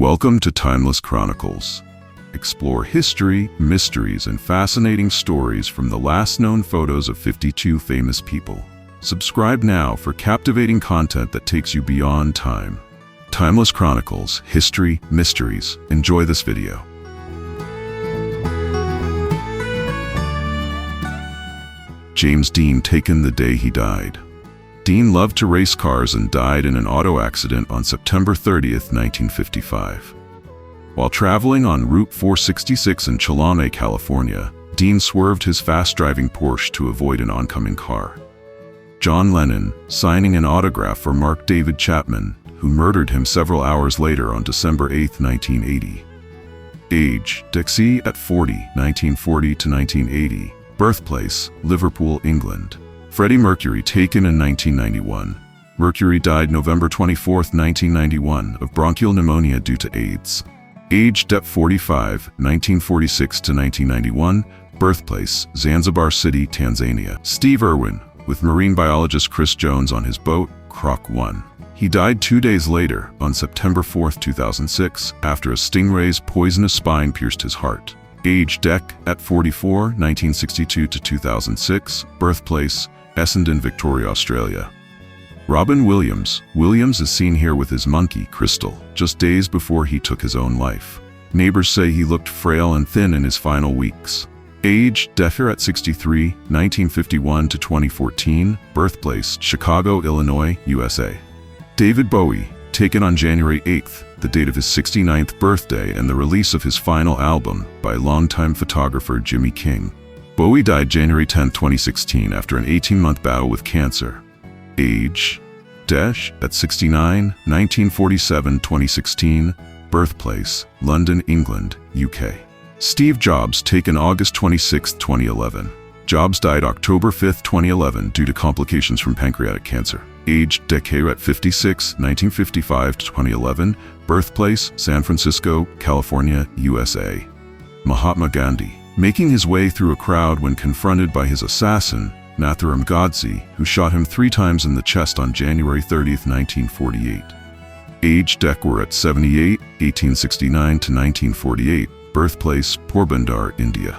Welcome to Timeless Chronicles. Explore history, mysteries, and fascinating stories from the last known photos of 52 famous people. Subscribe now for captivating content that takes you beyond time. Timeless Chronicles, history, mysteries. Enjoy this video. James Dean, taken the day he died. Dean loved to race cars and died in an auto accident on September 30th, 1955. While traveling on Route 466 in Chalmette, California, Dean swerved his fast-driving Porsche to avoid an oncoming car. John Lennon, signing an autograph for Mark David Chapman, who murdered him several hours later on December 8, 1980. Age: Dixie at 40, 1940 to 1980. Birthplace: Liverpool, England. Freddie Mercury, taken in 1991. Mercury died November 24, 1991, of bronchial pneumonia due to AIDS. Aged at 45, 1946 to 1991. Birthplace: Zanzibar City, Tanzania. Steve Irwin, with marine biologist Chris Jones on his boat, Croc 1. He died 2 days later, on September 4, 2006, after a stingray's poisonous spine pierced his heart. Age: Deck at 44, 1962 to 2006. Birthplace: Essendon, Victoria, Australia. Robin Williams. Williams is seen here with his monkey, Crystal, just days before he took his own life. Neighbors say he looked frail and thin in his final weeks. Age: Defer at 63, 1951 to 2014. Birthplace: Chicago, Illinois, USA. David Bowie, taken on January 8th, the date of his 69th birthday and the release of his final album, by longtime photographer Jimmy King. Bowie died January 10, 2016 after an 18-month battle with cancer. Age: Desh at 69, 1947-2016. Birthplace: London, England, UK. Steve Jobs, taken August 26, 2011. Jobs died October 5, 2011 due to complications from pancreatic cancer. Age: Decade at 56, 1955-2011. Birthplace: San Francisco, California, USA. Mahatma Gandhi, making his way through a crowd when confronted by his assassin, Nathuram Godse, who shot him 3 times in the chest on January 30, 1948. Age: Dekwar at 78, 1869-1948. Birthplace: Porbandar, India.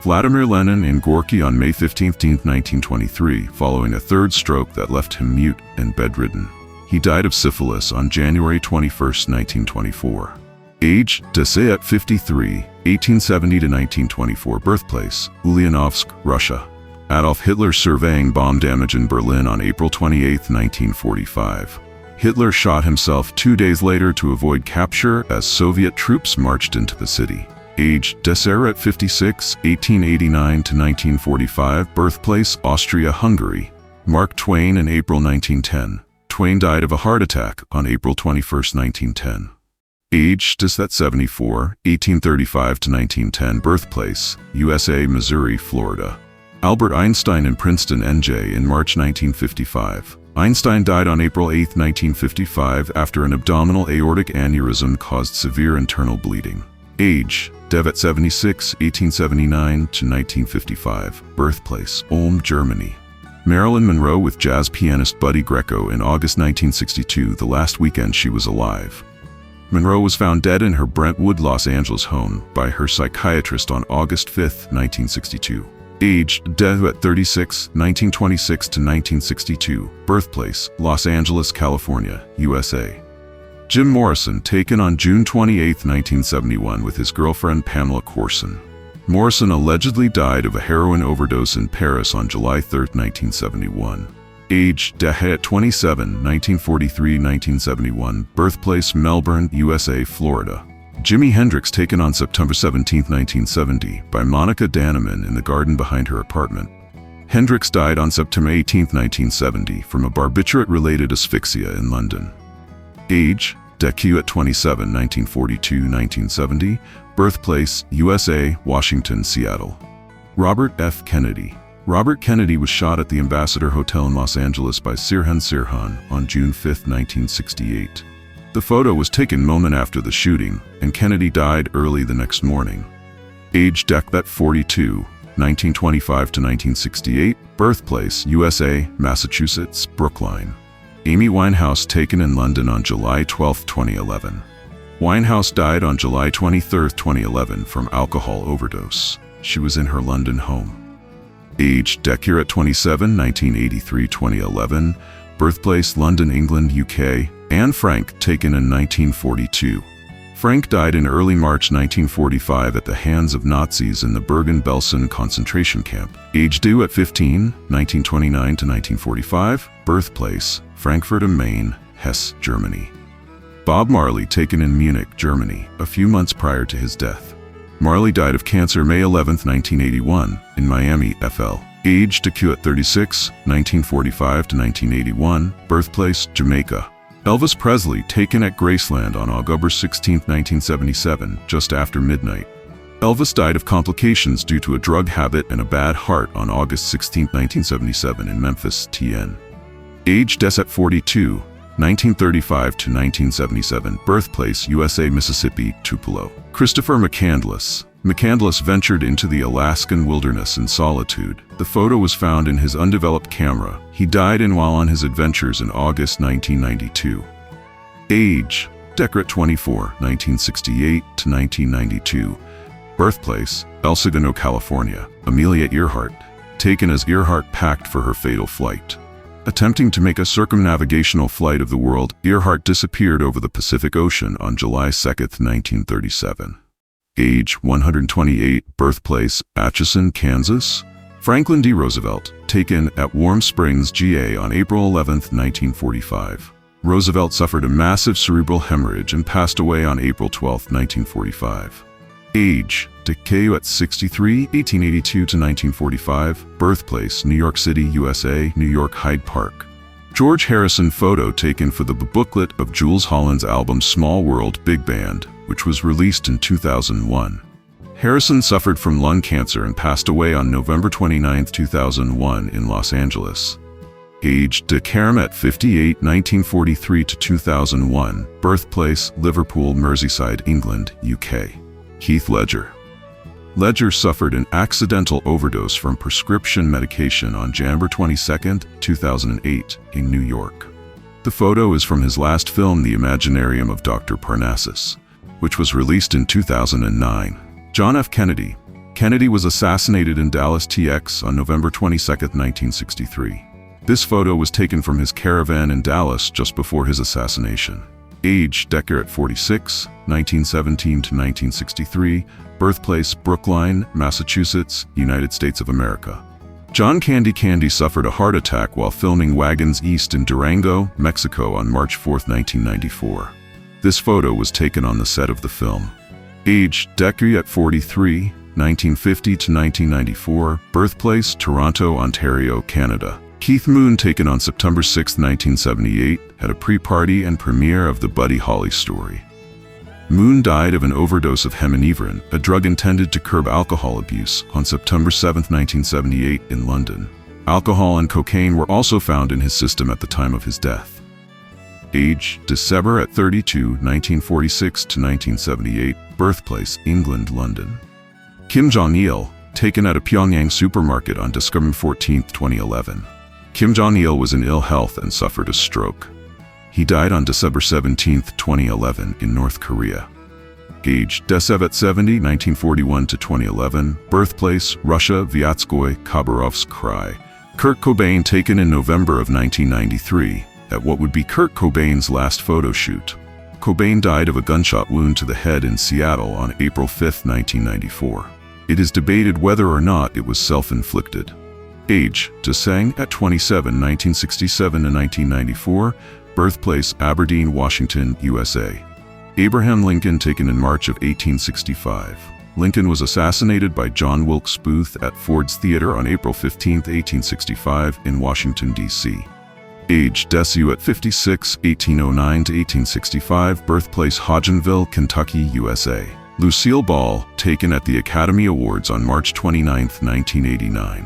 Vladimir Lenin in Gorky on May 15, 1923, following a third stroke that left him mute and bedridden. He died of syphilis on January 21, 1924. Age: Desay at 53, 1870-1924. Birthplace: Ulyanovsk, Russia. Adolf Hitler surveying bomb damage in Berlin on April 28, 1945. Hitler shot himself 2 days later to avoid capture as Soviet troops marched into the city. Age: Deser at 56, 1889-1945. Birthplace: Austria-Hungary. Mark Twain in April 1910. Twain died of a heart attack on April 21, 1910. Age: Des at 74, 1835-1910. Birthplace: USA, Missouri, Florida. Albert Einstein in Princeton, NJ in March 1955. Einstein died on April 8, 1955 after an abdominal aortic aneurysm caused severe internal bleeding. Age: Dev at 76, 1879-1955. Birthplace: Ulm, Germany. Marilyn Monroe with jazz pianist Buddy Greco in August 1962, the last weekend she was alive. Monroe was found dead in her Brentwood, Los Angeles home by her psychiatrist on August 5, 1962. Age: Dev at 36, 1926-1962. Birthplace: Los Angeles, California, USA. Jim Morrison, taken on June 28, 1971 with his girlfriend Pamela Courson. Morrison allegedly died of a heroin overdose in Paris on July 3, 1971. Age: Dehe at 27, 1943-1971. Birthplace: Melbourne, USA, Florida. Jimi Hendrix, taken on September 17, 1970 by Monica Danneman in the garden behind her apartment. Hendrix died on September 18, 1970 from a barbiturate-related asphyxia in London. Age: Deque at 27, 1942-1970. Birthplace: USA, Washington, Seattle. Robert F. Kennedy. Robert Kennedy was shot at the Ambassador Hotel in Los Angeles by Sirhan Sirhan on June 5, 1968. The photo was taken moment after the shooting, and Kennedy died early the next morning. Age: Deck at 42, 1925-1968. Birthplace: USA, Massachusetts, Brookline. Amy Winehouse, taken in London on July 12, 2011. Winehouse died on July 23, 2011 from alcohol overdose. She was in her London home. Age: Dekir at 27, 1983-2011. Birthplace: London, England, UK. Anne Frank, taken in 1942. Frank died in early March 1945 at the hands of Nazis in the Bergen-Belsen concentration camp. Age: due at 15, 1929-1945. Birthplace: Frankfurt am Main, Hesse, Germany. Bob Marley, taken in Munich, Germany, a few months prior to his death. Marley died of cancer May 11, 1981, in Miami, FL. Age: debut at 36, 1945-1981. Birthplace: Jamaica. Elvis Presley, taken at Graceland on August 16, 1977, just after midnight. Elvis died of complications due to a drug habit and a bad heart on August 16, 1977 in Memphis, TN. Age: death at 42, 1935-1977. Birthplace: USA, Mississippi, Tupelo. Christopher McCandless. McCandless ventured into the Alaskan wilderness in solitude. The photo was found in his undeveloped camera. He died while on his adventures in August 1992. Age: Decker, 24, 1968-1992. Birthplace: El Segundo, California. Amelia Earhart, taken as Earhart packed for her fatal flight. Attempting to make a circumnavigational flight of the world, Earhart disappeared over the Pacific Ocean on July 2, 1937. Age: 128. Birthplace: Atchison, Kansas. Franklin D. Roosevelt, taken at Warm Springs, GA on April 11, 1945. Roosevelt suffered a massive cerebral hemorrhage and passed away on April 12, 1945. Age: decay at 63, 1882-1945. Birthplace: New York City, USA, New York, Hyde Park. George Harrison, photo taken for the booklet of Jools Holland's album Small World Big Band, which was released in 2001. Harrison suffered from lung cancer and passed away on November 29, 2001 in Los Angeles. Age: Karam at 58, 1943-2001. Birthplace: Liverpool, Merseyside, England, UK. Heath Ledger. Ledger suffered an accidental overdose from prescription medication on January 22, 2008 in New York. The photo is from his last film, The Imaginarium of Dr. Parnassus, which was released in 2009. John F. Kennedy. Kennedy was assassinated in Dallas, TX on November 22, 1963. This photo was taken from his caravan in Dallas just before his assassination. Age: Decker at 46, 1917-1963. Birthplace: Brookline, Massachusetts, United States of America. John Candy suffered a heart attack while filming Wagons East in Durango, Mexico on March 4, 1994. This photo was taken on the set of the film. Age: Decker at 43, 1950-1994. Birthplace: Toronto, Ontario, Canada. Keith Moon, taken on September 6, 1978, at a pre-party and premiere of the Buddy Holly story. Moon died of an overdose of heminiverin, a drug intended to curb alcohol abuse, on September 7, 1978 in London. Alcohol and cocaine were also found in his system at the time of his death. Age: December at 32, 1946-1978. Birthplace: England, London. Kim Jong-il, taken at a Pyongyang supermarket on December 14, 2011. Kim Jong-il was in ill health and suffered a stroke. He died on December 17, 2011 in North Korea. Age: Desev at 70, 1941-2011. Birthplace: Russia, Vyatskoy, Khabarovsk Krai. Kurt Cobain, taken in November of 1993 at what would be Kurt Cobain's last photo shoot. Cobain died of a gunshot wound to the head in Seattle on April 5, 1994. It is debated whether or not it was self-inflicted. Age: Desang at 27, 1967-1994. Birthplace: Aberdeen, Washington, USA. Abraham Lincoln, taken in March of 1865. Lincoln was assassinated by John Wilkes Booth at Ford's Theater on April 15, 1865 in Washington, D.C. Age: Desu at 56, 1809-1865. Birthplace: Hodgenville, Kentucky, USA. Lucille Ball, taken at the Academy Awards on March 29, 1989.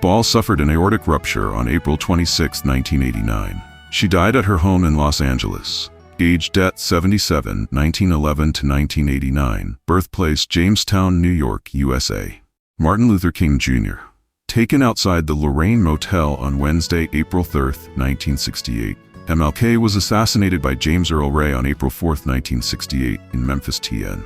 Ball suffered an aortic rupture on April 26, 1989. She died at her home in Los Angeles. Age: death 77, 1911-1989. Birthplace: Jamestown, New York, USA. Martin Luther King Jr. Taken outside the Lorraine Motel on Wednesday, April 3, 1968. MLK was assassinated by James Earl Ray on April 4, 1968 in Memphis, TN.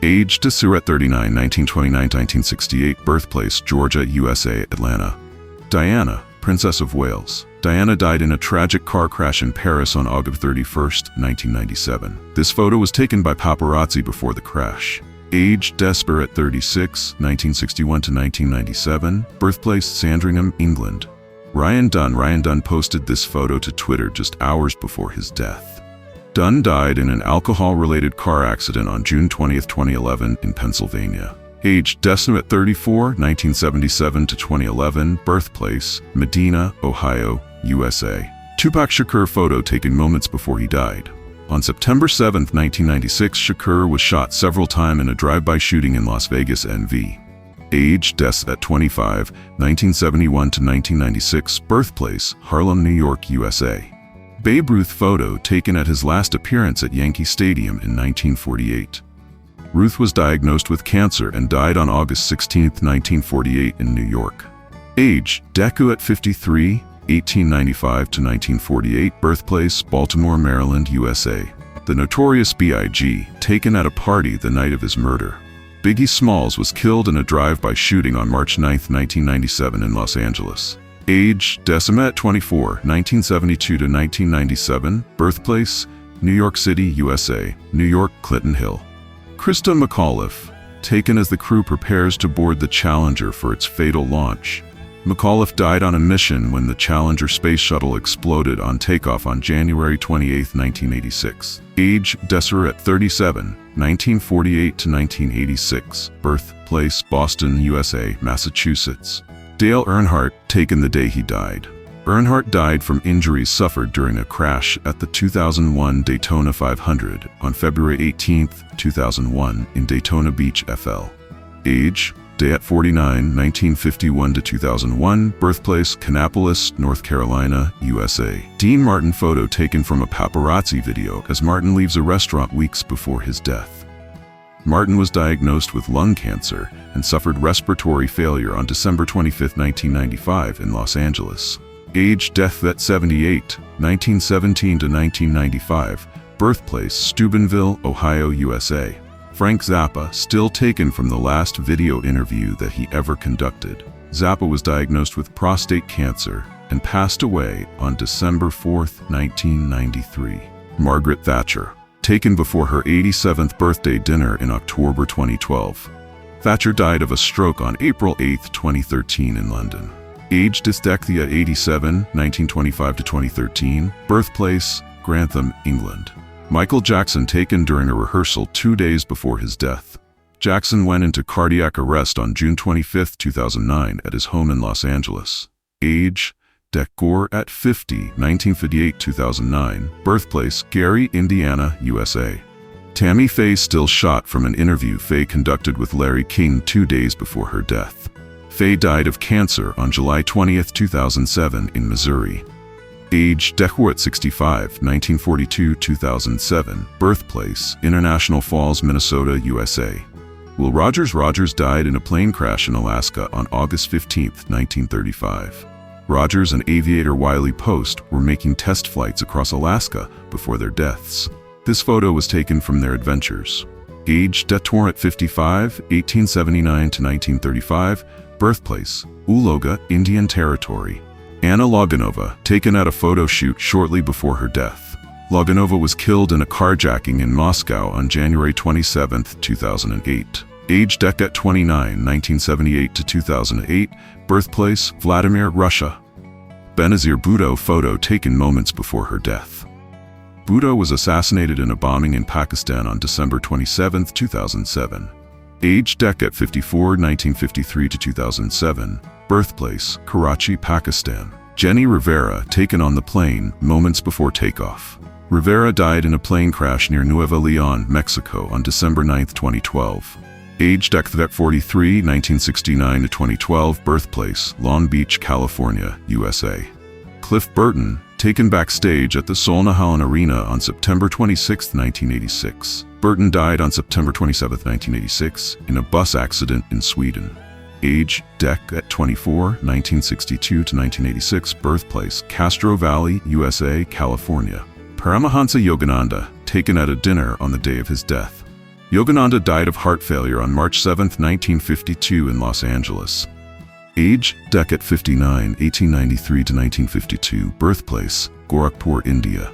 Age, Desiree 39, 1929–1968, birthplace, Georgia, USA, Atlanta. Diana, Princess of Wales. Diana died in a tragic car crash in Paris on August 31, 1997. This photo was taken by paparazzi before the crash. Age, Desiree 36, 1961–1997, birthplace, Sandringham, England. Ryan Dunn posted this photo to Twitter just hours before his death. Dunn died in an alcohol-related car accident on June 20, 2011 in Pennsylvania. Age, Desiree 34, 1977–2011, birthplace, Medina, Ohio, USA. Tupac Shakur photo taken moments before he died. On September 7, 1996, Shakur was shot several times in a drive-by shooting in Las Vegas, NV. Age, Desiree 25, 1971–1996, birthplace, Harlem, New York, USA. Babe Ruth photo taken at his last appearance at Yankee Stadium in 1948. Ruth was diagnosed with cancer and died on August 16, 1948 in New York. Age, Deku at 53, 1895–1948, birthplace, Baltimore, Maryland, USA. The Notorious B.I.G., taken at a party the night of his murder. Biggie Smalls was killed in a drive-by shooting on March 9, 1997 in Los Angeles. Age, Desiree 24, 1972–1997, birthplace, New York City, USA, New York, Clinton Hill. Krista McAuliffe, taken as the crew prepares to board the Challenger for its fatal launch. McAuliffe died on a mission when the Challenger space shuttle exploded on takeoff on January 28, 1986. Age, Desiree 37, 1948–1986, birthplace, Boston, USA, Massachusetts. Dale Earnhardt, taken the day he died. Earnhardt died from injuries suffered during a crash at the 2001 Daytona 500 on February 18, 2001 in Daytona Beach, FL. Age, day at 49, 1951–2001, birthplace, Kannapolis, North Carolina, USA. Dean Martin photo taken from a paparazzi video as Martin leaves a restaurant weeks before his death. Martin was diagnosed with lung cancer and suffered respiratory failure on December 25, 1995 in Los Angeles. Age, death at 78, 1917–1995, birthplace, Steubenville, Ohio, USA. Frank Zappa, still taken from the last video interview that he ever conducted. Zappa was diagnosed with prostate cancer and passed away on December 4, 1993. Margaret Thatcher, taken before her 87th birthday dinner in October 2012. Thatcher died of a stroke on April 8, 2013 in London. Age, Dysdechia 87, 1925–2013, birthplace, Grantham, England. Michael Jackson, taken during a rehearsal 2 days before his death. Jackson went into cardiac arrest on June 25, 2009 at his home in Los Angeles. Age, Decor at 50, 1958–2009, birthplace, Gary, Indiana, USA. Tammy Faye, still shot from an interview Faye conducted with Larry King 2 days before her death. Faye died of cancer on July 20, 2007 in Missouri. Age, Decor at 65, 1942–2007, birthplace, International Falls, Minnesota, USA. Will Rogers died in a plane crash in Alaska on August 15, 1935. Rogers and aviator Wiley Post were making test flights across Alaska before their deaths. This photo was taken from their adventures. Age, Detor at 55, 1879–1935, birthplace, Uloga, Indian Territory. Anna Loganova, taken at a photo shoot shortly before her death. Loganova was killed in a carjacking in Moscow on January 27, 2008. Age, Dec at 29, 1978–2008, birthplace, Vladimir, Russia. Benazir Bhutto photo taken moments before her death. Bhutto was assassinated in a bombing in Pakistan on December 27, 2007. Age, Dec at 54, 1953–2007, birthplace, Karachi, Pakistan. Jenny Rivera, taken on the plane moments before takeoff. Rivera died in a plane crash near Nueva Leon, Mexico on December 9, 2012. Age, Dec 43, 1969–2012, birthplace, Long Beach, California, USA. Cliff Burton, taken backstage at the Solnahallen Arena on September 26, 1986. Burton died on September 27, 1986, in a bus accident in Sweden. Age, Dec at 24, 1962 to 1986. Birthplace, Castro Valley, USA, California. Paramahansa Yogananda, taken at a dinner on the day of his death. Yogananda died of heart failure on March 7, 1952 in Los Angeles. Age, Dec at 59, 1893 to 1952. Birthplace, Gorakhpur, India.